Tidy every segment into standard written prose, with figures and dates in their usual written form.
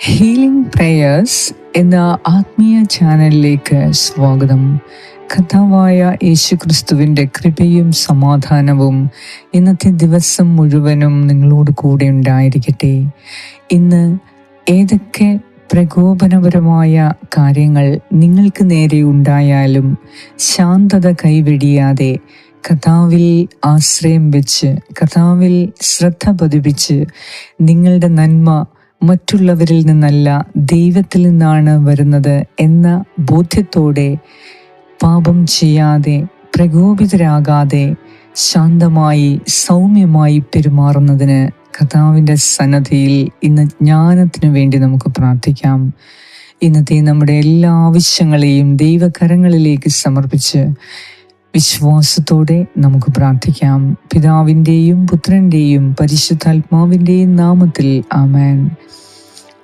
Healing prayers എന്ന ആത്മീയ ചാനലിലേക്ക് സ്വാഗതം. കർത്താവായ യേശുക്രിസ്തുവിൻ്റെ കൃപയും സമാധാനവും ഇന്നത്തെ ദിവസം മുഴുവനും നിങ്ങളോട് കൂടെ ഉണ്ടായിരിക്കട്ടെ. ഇന്ന് ഏതൊക്കെ പ്രകോപനപരമായ കാര്യങ്ങൾ നിങ്ങൾക്ക് നേരെ ഉണ്ടായാലും ശാന്തത കൈവെടിയാതെ കർത്താവിൽ ആശ്രയം വെച്ച്, കർത്താവിൽ ശ്രദ്ധ പതിപ്പിച്ച്, നിങ്ങളുടെ നന്മ മറ്റുള്ളവരിൽ നിന്നല്ല ദൈവത്തിൽ നിന്നാണ് വരുന്നത് എന്ന ബോധ്യത്തോടെ പാപം ചെയ്യാതെ, പ്രകോപിതരാകാതെ, ശാന്തമായി സൗമ്യമായി പെരുമാറുന്നതിന് കർത്താവിൻ്റെ സന്നദ്ധിയിൽ ഇന്ന് ജ്ഞാനത്തിനു വേണ്ടി നമുക്ക് പ്രാർത്ഥിക്കാം. ഇന്നത്തെ നമ്മുടെ എല്ലാ ആവശ്യങ്ങളെയും ദൈവകരങ്ങളിലേക്ക് സമർപ്പിച്ച് വിശ്വാസത്തോടെ നമുക്ക് പ്രാർത്ഥിക്കാം. പിതാവിൻ്റെയും പുത്രൻ്റെയും പരിശുദ്ധാത്മാവിൻ്റെയും നാമത്തിൽ ആമേൻ.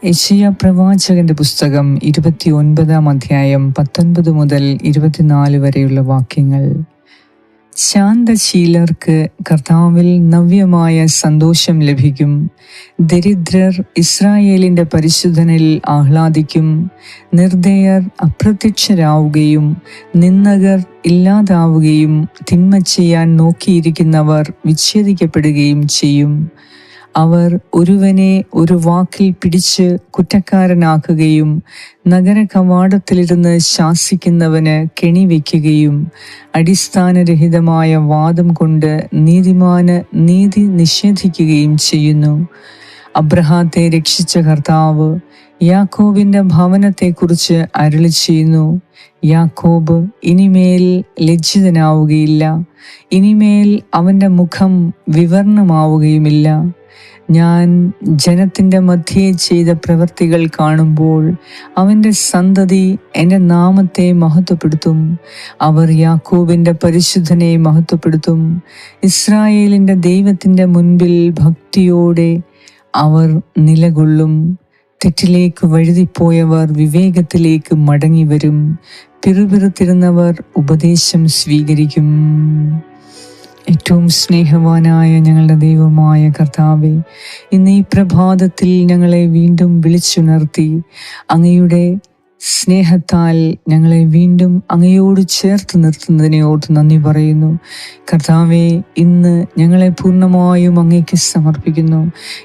യെശയ്യാ പ്രവാചകന്റെ പുസ്തകം 29-ാം അധ്യായം 19 മുതൽ 24 വരെയുള്ള വാക്യങ്ങൾ. ശാന്തശീലർക്ക് കർത്താവിൽ നവ്യമായ സന്തോഷം ലഭിക്കും. ദരിദ്രർ ഇസ്രായേലിൻ്റെ പരിശുദ്ധനിൽ ആഹ്ലാദിക്കും. നിർദ്ദയർ അപ്രത്യക്ഷരാവുകയും നിന്ദകർ ഇല്ലാതാവുകയും തിന്മ ചെയ്യാൻ നോക്കിയിരിക്കുന്നവർ വിച്ഛേദിക്കപ്പെടുകയും ചെയ്യും. അവർ ഒരുവനെ ഒരു വാക്കിൽ പിടിച്ച് കുറ്റക്കാരനാക്കുകയും നഗര കവാടത്തിലിരുന്ന് ശാസിക്കുന്നവന് കെണിവെക്കുകയും അടിസ്ഥാനരഹിതമായ വാദം കൊണ്ട് നീതിമാന് നീതി നിഷേധിക്കുകയും ചെയ്യുന്നു. അബ്രഹാത്തെ രക്ഷിച്ച കർത്താവ് യാക്കോബിന്റെ ഭവനത്തെക്കുറിച്ച് അരുളി ചെയ്യുന്നു. യാക്കോബ് ഇനിമേൽ ലജ്ജിതനാവുകയില്ല, ഇനിമേൽ അവന്റെ മുഖം വിവർണമാവുകയുമില്ല. ഞാൻ ജനത്തിൻ്റെ മധ്യേ ചെയ്ത പ്രവൃത്തികൾ കാണുമ്പോൾ അവൻ്റെ സന്തതി എൻ്റെ നാമത്തെ മഹത്വപ്പെടുത്തും. അവർ യാക്കോബിൻ്റെ പരിശുദ്ധനെ മഹത്വപ്പെടുത്തും. ഇസ്രായേലിൻ്റെ ദൈവത്തിൻ്റെ മുൻപിൽ ഭക്തിയോടെ അവർ നിലകൊള്ളും. തെറ്റിലേക്ക് വഴുതിപ്പോയവർ വിവേകത്തിലേക്ക് മടങ്ങി വരും. പിറുപിറുത്തിരുന്നവർ ഉപദേശം സ്വീകരിക്കും. ഏറ്റവും സ്നേഹവാനായ ഞങ്ങളുടെ ദൈവമായ കർത്താവേ, ഇന്ന് ഈ പ്രഭാതത്തിൽ ഞങ്ങളെ വീണ്ടും വിളിച്ചുണർത്തി അങ്ങയുടെ സ്നേഹത്താൽ ഞങ്ങളെ വീണ്ടും അങ്ങയോട് ചേർത്ത് നിർത്തുന്നതിനെ ഓർത്ത് നന്ദി പറയുന്നു. കർത്താവേ, ഇന്ന് ഞങ്ങളെ പൂർണ്ണമായും അങ്ങേക്ക് സമർപ്പിക്കുന്നു.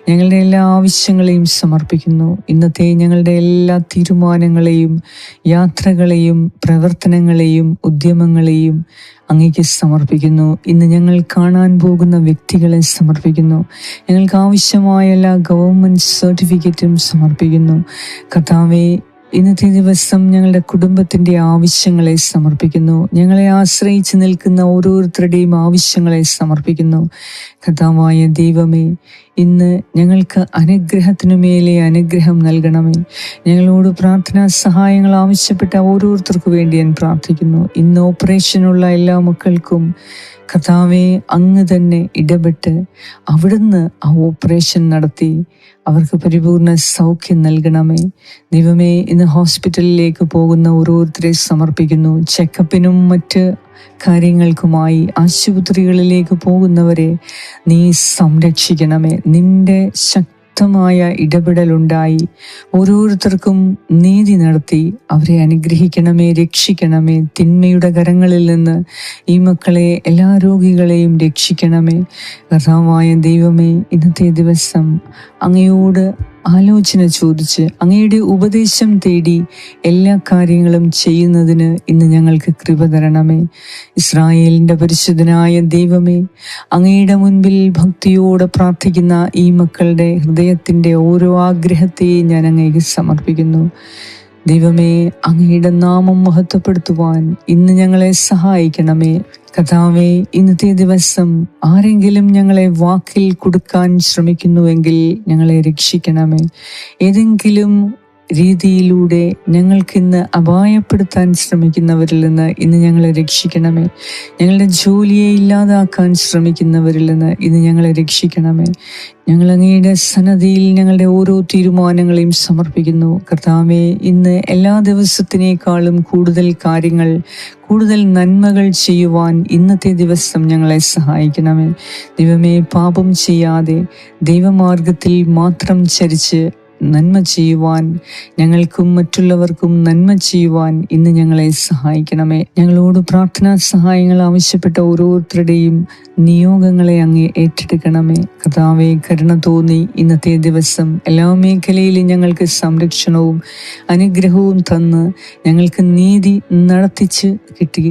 ഞങ്ങളുടെ എല്ലാ ആവശ്യങ്ങളെയും സമർപ്പിക്കുന്നു. ഇന്നത്തെ ഞങ്ങളുടെ എല്ലാ തീരുമാനങ്ങളെയും, യാത്രകളെയും, പ്രവർത്തനങ്ങളെയും, ഉദ്യമങ്ങളെയും അങ്ങേക്ക് സമർപ്പിക്കുന്നു. ഇന്ന് ഞങ്ങൾ കാണാൻ പോകുന്ന വ്യക്തികളെ സമർപ്പിക്കുന്നു. ഞങ്ങൾക്ക് ആവശ്യമായ എല്ലാ ഗവൺമെൻറ് സർട്ടിഫിക്കറ്റും സമർപ്പിക്കുന്നു. കർത്താവേ, ഇന്നത്തെ ദിവസം ഞങ്ങളുടെ കുടുംബത്തിൻ്റെ ആവശ്യങ്ങളെ സമർപ്പിക്കുന്നു. ഞങ്ങളെ ആശ്രയിച്ച് നിൽക്കുന്ന ഓരോരുത്തരുടെയും ആവശ്യങ്ങളെ സമർപ്പിക്കുന്നു. കർത്താവായ ദൈവമേ, ഇന്ന് ഞങ്ങൾക്ക് അനുഗ്രഹത്തിനു മേലെ അനുഗ്രഹം നൽകണമേ. ഞങ്ങളോട് പ്രാർത്ഥനാ സഹായങ്ങൾ ആവശ്യപ്പെട്ട ഓരോരുത്തർക്കു വേണ്ടി ഞാൻ പ്രാർത്ഥിക്കുന്നു. ഇന്ന് ഓപ്പറേഷനുള്ള എല്ലാ മക്കൾക്കും കർത്താവേ, അങ്ങ് തന്നെ ഇടപെട്ട് അവിടുന്ന് ആ ഓപ്പറേഷൻ നടത്തി അവർക്ക് പരിപൂർണ സൗഖ്യം നൽകണമേ. ദൈവമേ, ഇന്ന് ഹോസ്പിറ്റലിലേക്ക് പോകുന്ന ഓരോരുത്തരെ സമർപ്പിക്കുന്നു. ചെക്കപ്പിനും മറ്റ് കാര്യങ്ങൾക്കുമായി ആശുപത്രികളിലേക്ക് പോകുന്നവരെ നീ സംരക്ഷിക്കണമേ. നിന്റെ ശക്തമായ ഇടപെടലുണ്ടായി ഓരോരുത്തർക്കും നീതി നടത്തി അവരെ അനുഗ്രഹിക്കണമേ, രക്ഷിക്കണമേ. തിന്മയുടെ കരങ്ങളിൽ നിന്ന് ഈ മക്കളെ, എല്ലാ രോഗികളെയും രക്ഷിക്കണമേ. കർത്താവായ ദൈവമേ, ഇന്നത്തെ ദിവസം അങ്ങയോട് ആലോചന ചോദിച്ച് അങ്ങയുടെ ഉപദേശം തേടി എല്ലാ കാര്യങ്ങളും ചെയ്യുന്നതിന് ഇന്ന് ഞങ്ങൾക്ക് കൃപ തരണമേ. ഇസ്രായേലിൻ്റെ പരിശുദ്ധനായ ദൈവമേ, അങ്ങയുടെ മുൻപിൽ ഭക്തിയോടെ പ്രാർത്ഥിക്കുന്ന ഈ മക്കളുടെ ഹൃദയത്തിൻ്റെ ഓരോ ആഗ്രഹത്തെയും ഞാൻ അങ്ങേക്ക് സമർപ്പിക്കുന്നു. ദൈവമേ, അങ്ങയുടെ നാമം മഹത്വപ്പെടുത്തുവാൻ ഇന്ന് ഞങ്ങളെ സഹായിക്കണമേ. കർത്താവേ, ഇന്നത്തെ ദിവസം ആരെങ്കിലും ഞങ്ങളെ വാക്കിൽ കൊടുക്കാൻ ശ്രമിക്കുന്നുവെങ്കിൽ ഞങ്ങളെ രക്ഷിക്കണമേ. ഏതെങ്കിലും രീതിയിലൂടെ ഞങ്ങൾക്കിന്ന് അപായപ്പെടുത്താൻ ശ്രമിക്കുന്നവരിൽ നിന്ന് ഇന്ന് ഞങ്ങളെ രക്ഷിക്കണമേ. ഞങ്ങളുടെ ജോലിയെ ഇല്ലാതാക്കാൻ ശ്രമിക്കുന്നവരിൽ നിന്ന് ഇന്ന് ഞങ്ങളെ രക്ഷിക്കണമേ. ഞങ്ങൾ അങ്ങയുടെ സന്നദ്ധിയിൽ ഞങ്ങളുടെ ഓരോ തീരുമാനങ്ങളെയും സമർപ്പിക്കുന്നു. കർത്താവേ, ഇന്ന് എല്ലാ ദിവസത്തിനേക്കാളും കൂടുതൽ കാര്യങ്ങൾ, കൂടുതൽ നന്മകൾ ചെയ്യുവാൻ ഇന്നത്തെ ദിവസം ഞങ്ങളെ സഹായിക്കണമേ. ദൈവമേ, പാപം ചെയ്യാതെ ദൈവമാർഗത്തിൽ മാത്രം ചരിച്ച് നന്മ ചെയ്യുവാൻ, ഞങ്ങൾക്കും മറ്റുള്ളവർക്കും നന്മ ചെയ്യുവാൻ ഇന്ന് ഞങ്ങളെ സഹായിക്കണമേ. ഞങ്ങളോട് പ്രാർത്ഥനാ സഹായങ്ങൾ ആവശ്യപ്പെട്ട ഓരോരുത്തരുടെയും നിയോഗങ്ങളെ അങ്ങ് ഏറ്റെടുക്കണമേ. കർത്താവേ, കരുണ തോന്നി ഇന്നത്തെ ദിവസം എല്ലാ മേഖലയിലും ഞങ്ങൾക്ക് സംരക്ഷണവും അനുഗ്രഹവും തന്ന് ഞങ്ങൾക്ക് നീതി നടത്തിച്ച് കിട്ടി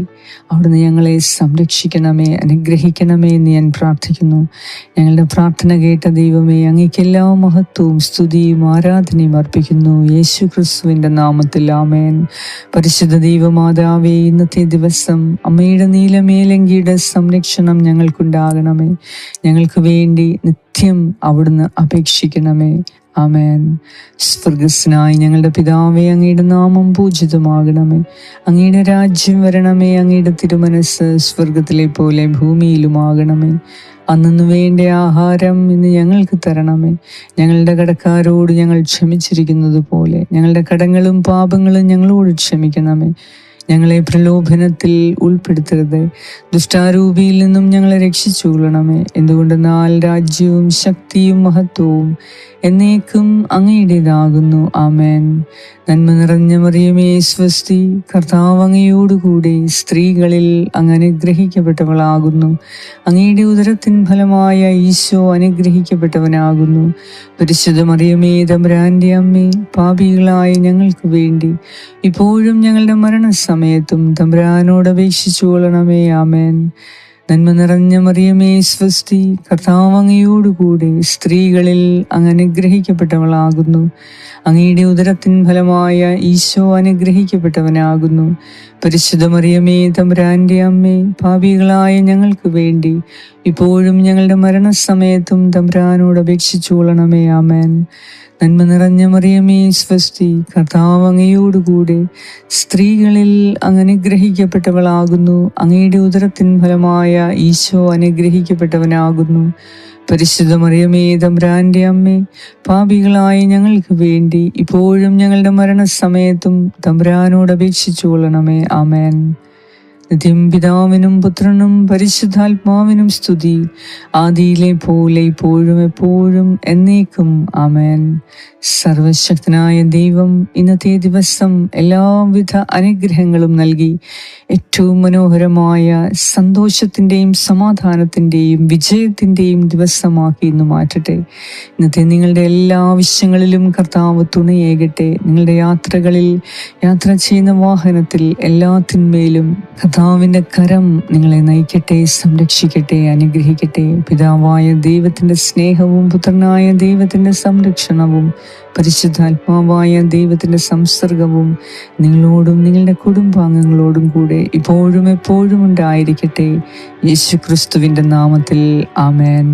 അവിടുന്ന് ഞങ്ങളെ സംരക്ഷിക്കണമേ, അനുഗ്രഹിക്കണമേ എന്ന് ഞാൻ പ്രാർത്ഥിക്കുന്നു. ഞങ്ങളുടെ പ്രാർത്ഥന കേട്ട ദൈവമേ, അങ്ങേക്ക് എല്ലാ മഹത്വവും സ്തുതിയും ആരാധനയും അർപ്പിക്കുന്നു യേശു ക്രിസ്തുവിൻ്റെ നാമത്തിൽ. ആമേൻ. പരിശുദ്ധ ദൈവമാതാവേ, ഇന്നത്തെ ദിവസം അമ്മയുടെ നീലമേലങ്കിയുടെ സംരക്ഷണം ഞങ്ങൾക്കുണ്ടാകണമേ. ഞങ്ങൾക്ക് വേണ്ടി നിത്യം അവിടുന്ന് അപേക്ഷിക്കണമേ. ആമേൻ. സ്വർഗസ്നായി ഞങ്ങളുടെ പിതാവേ, അങ്ങയുടെ നാമം പൂജിതമാകണമേ. അങ്ങയുടെ രാജ്യം വരണമേ. അങ്ങയുടെ തിരുമനസ് സ്വർഗത്തിലെ പോലെ ഭൂമിയിലുമാകണമേ. അന്നു വേണ്ട ആഹാരം ഇന്ന് ഞങ്ങൾക്ക് തരണമേ. ഞങ്ങളുടെ കടക്കാരോട് ഞങ്ങൾ ക്ഷമിച്ചിരിക്കുന്നത് പോലെ ഞങ്ങളുടെ കടങ്ങളും പാപങ്ങളും ഞങ്ങളോട് ക്ഷമിക്കണമേ. ഞങ്ങളെ പ്രലോഭനത്തിൽ ഉൾപ്പെടുത്തരുത്, ദുഷ്ടാരൂപിയിൽ നിന്നും ഞങ്ങളെ രക്ഷിച്ചുകൊള്ളണമേ. എന്തുകൊണ്ടെന്നാൽ രാജ്യവും ശക്തിയും മഹത്വവും എന്നേക്കും അങ്ങയുടേതാകുന്നു. ആമേൻ. നന്മ നിറഞ്ഞ മറിയമേ, സ്വസ്തി, കർത്താവ് അങ്ങയോടുകൂടെ സ്ത്രീകളിൽ അങ്ങ് അനുഗ്രഹിക്കപ്പെട്ടവളാകുന്നു. അങ്ങയുടെ ഉദരത്തിൻ ഫലമായ ഈശോ അനുഗ്രഹിക്കപ്പെട്ടവനാകുന്നു. പരിശുദ്ധ മറിയമേ, തമ്പുരാന്റെ അമ്മേ, പാപികളായ ഞങ്ങൾക്ക് വേണ്ടി ഇപ്പോഴും ഞങ്ങളുടെ മരണസമയത്തും തമ്പുരാനോട് അപേക്ഷിച്ചു കൊള്ളണമേ. ആമേൻ. നന്മ നിറഞ്ഞ മറിയമേ, സ്വസ്തി, കർത്താവ് അങ്ങയോടുകൂടെ സ്ത്രീകളിൽ അങ്ങ് അനുഗ്രഹിക്കപ്പെട്ടവളാകുന്നു. അങ്ങയുടെ ഉദരത്തിൻ ഫലമായ ഈശോ അനുഗ്രഹിക്കപ്പെട്ടവനാകുന്നു. പരിശുദ്ധ മറിയമേ, തമ്പുരാന്റെ അമ്മേ, പാപികളായ ഞങ്ങൾക്ക് വേണ്ടി ഇപ്പോഴും ഞങ്ങളുടെ മരണസമയത്തും തമ്പുരാനോട് അപേക്ഷിച്ചു കൊള്ളണമേ. ആമേൻ. നന്മ നിറഞ്ഞ മറിയമേ, സ്വസ്തി, കർത്താവ് അങ്ങയോടുകൂടെ സ്ത്രീകളിൽ അങ്ങ് അനുഗ്രഹിക്കപ്പെട്ടവളാകുന്നു. അങ്ങയുടെ ഉദരത്തിൻ ഫലമായ ഈശോ അനുഗ്രഹിക്കപ്പെട്ടവനാകുന്നു. പരിശുദ്ധ മറിയമേ, തമ്പുരാന്റെ അമ്മേ, പാപികളായ ഞങ്ങൾക്ക് വേണ്ടി ഇപ്പോഴും ഞങ്ങളുടെ മരണസമയത്തും തമ്പുരാനോട് അപേക്ഷിച്ചു കൊള്ളണമേ. ആമേൻ. നിത്യം പിതാവിനും പുത്രനും പരിശുദ്ധാത്മാവിനും സ്തുതി, ആദിയിലെ പോലെ ഇപ്പോഴും എപ്പോഴും എന്നേക്കും. ആമേൻ. സർവശക്തനായ ദൈവം ഇന്നത്തെ ദിവസം എല്ലാവിധ അനുഗ്രഹങ്ങളും നൽകി ഏറ്റവും മനോഹരമായ സന്തോഷത്തിൻ്റെയും സമാധാനത്തിൻ്റെയും വിജയത്തിൻ്റെയും ദിവസമാക്കി ഇന്ന് മാറ്റട്ടെ. ഇന്നത്തെ നിങ്ങളുടെ എല്ലാ ആവശ്യങ്ങളിലും കർത്താവ് തുണയേകട്ടെ. നിങ്ങളുടെ യാത്രകളിൽ, യാത്ര ചെയ്യുന്ന വാഹനത്തിൽ എല്ലാത്തിന്മേലും കർത്താവിൻ്റെ കരം നിങ്ങളെ നയിക്കട്ടെ, സംരക്ഷിക്കട്ടെ, അനുഗ്രഹിക്കട്ടെ. പിതാവായ ദൈവത്തിൻ്റെ സ്നേഹവും പുത്രനായ ദൈവത്തിൻ്റെ സംരക്ഷണവും പരിശുദ്ധാത്മാവായ ദൈവത്തിൻ്റെ സംസർഗവും നിങ്ങളോടും നിങ്ങളുടെ കുടുംബാംഗങ്ങളോടും കൂടെ ഇപ്പോഴും എപ്പോഴും ഉണ്ടായിരിക്കട്ടെ. യേശു ക്രിസ്തുവിൻ്റെ നാമത്തിൽ. ആമേൻ.